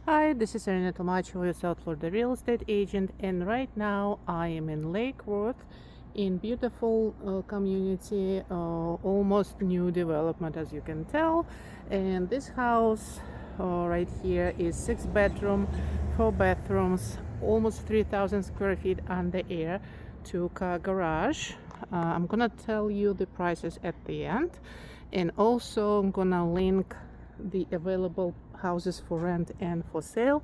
Hi, this is Irina Tomacho, your South Florida real estate agent, and right now I am in Lake Worth in beautiful community, almost new development as you can tell. And this house right here is 6 bedroom, 4 bathrooms, almost 3,000 square feet under air, 2-car garage. I'm gonna tell you the prices at the end, and also I'm gonna link the available houses for rent and for sale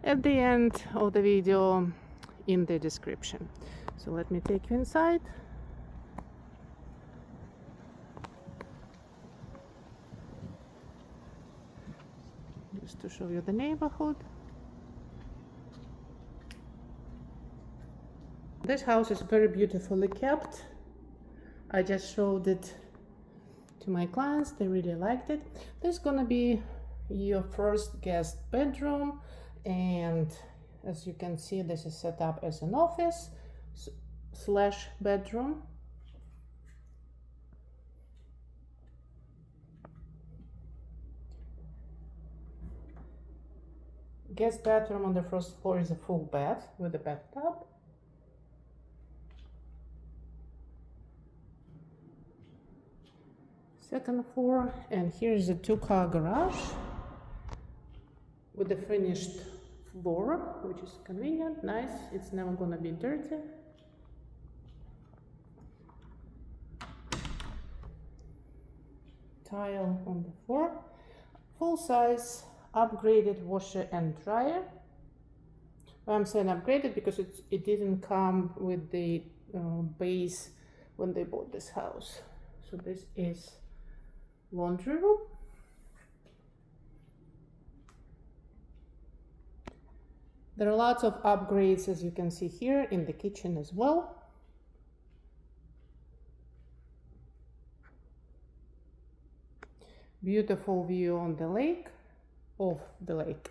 at the end of the video in the description. So let me take you inside. Just to show you the neighborhood. This house is very beautifully kept. I just showed it to my clients, they really liked it. This is gonna be your first guest bedroom, and as you can see, this is set up as an office slash bedroom. Guest bathroom on the first floor is a full bath with a bathtub. Second floor, and here is a 2-car garage with a finished floor, which is convenient, nice. It's never gonna be dirty. Tile on the floor. Full size upgraded washer and dryer. I'm saying upgraded because it didn't come with the base when they bought this house. So this is laundry room. There are lots of upgrades, as you can see here, in the kitchen as well. Beautiful view on the lake, of the lake.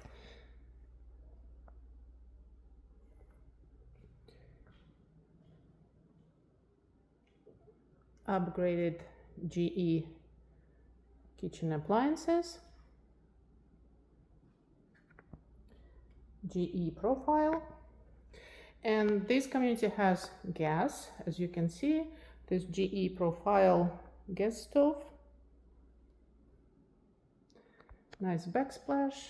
Upgraded GE kitchen appliances. GE profile. And this community has gas, as you can see, this GE profile gas stove. Nice backsplash.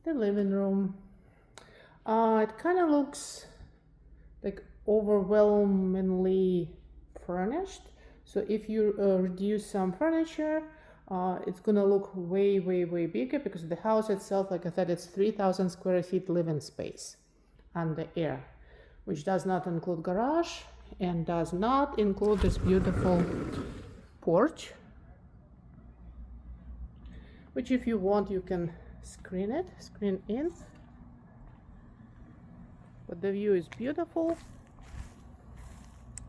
The living room. It kind of looks like overwhelmingly furnished. So if you reduce some furniture, it's gonna look way bigger, because the house itself, like I said, it's 3,000 square feet living space under air, which does not include garage and does not include this beautiful porch, which if you want you can screen in, but the view is beautiful.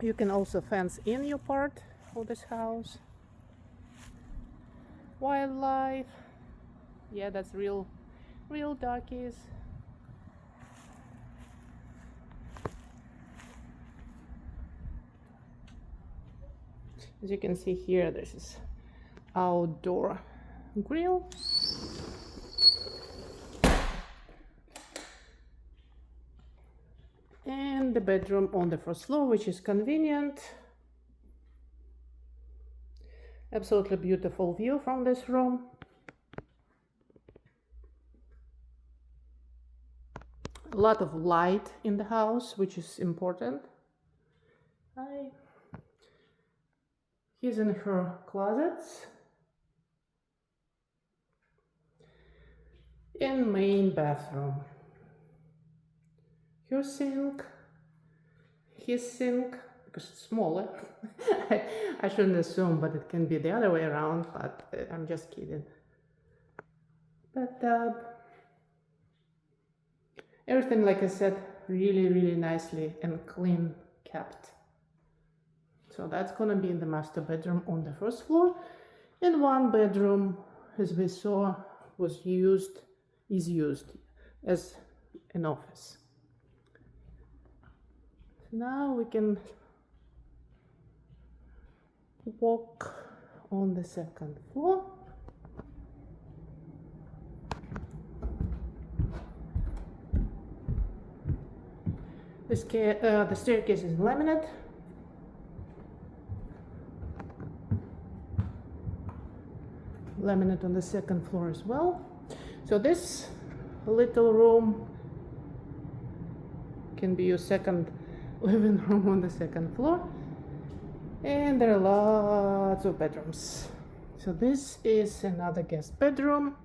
You can also fence in your part of this house. Wildlife, yeah, that's real duckies. As you can see here, this is outdoor grill. And the bedroom on the first floor, which is convenient. Absolutely beautiful view from this room. A lot of light in the house, which is important. Hi. He's in her closets. In main bathroom. Her sink, his sink, because it's smaller. I shouldn't assume, but it can be the other way around, but I'm just kidding. Bathtub. Everything, like I said, really nicely and clean kept. So that's gonna be in the master bedroom on the first floor. And one bedroom, as we saw, is used as an office. So now we can walk on the second floor. The staircase is laminate. Laminate on the second floor as well. So this little room can be your second living room on the second floor. And there are lots of bedrooms. So this is another guest bedroom.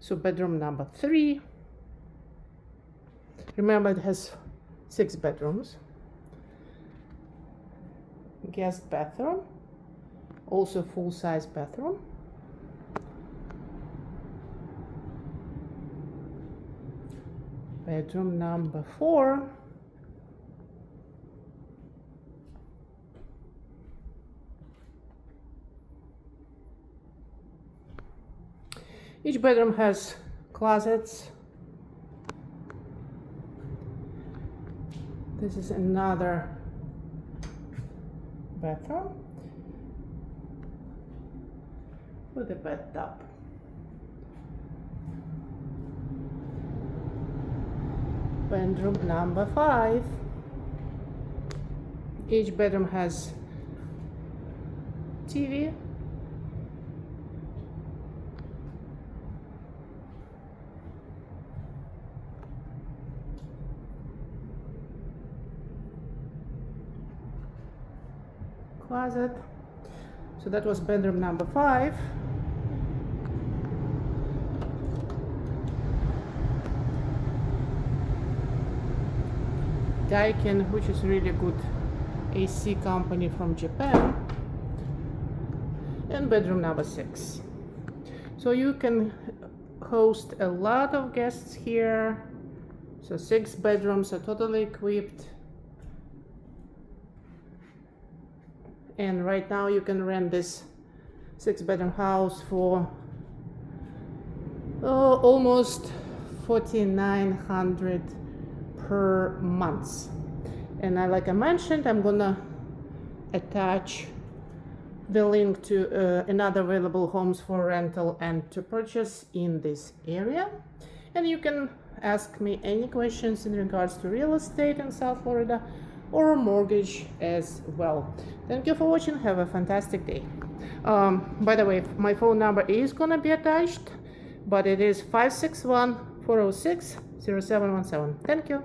So bedroom number 3. Remember, it has 6 bedrooms. Guest bathroom, also full-size bathroom. Bedroom number 4. Each bedroom has closets. This is another bathroom with a bathtub. Bedroom number 5. Each bedroom has TV. Closet. So that was bedroom number 5. Daikin, which is really good AC company from Japan. And bedroom number 6. So you can host a lot of guests here. So 6 bedrooms are totally equipped. And right now you can rent this 6-bedroom house for almost $4,900 per month. And like I mentioned, I'm gonna attach the link to another available homes for rental and to purchase in this area. And you can ask me any questions in regards to real estate in South Florida or mortgage as well. Thank you for watching. Have a fantastic day. By the way, my phone number is gonna be attached, but it is 561-406-0717. Thank you.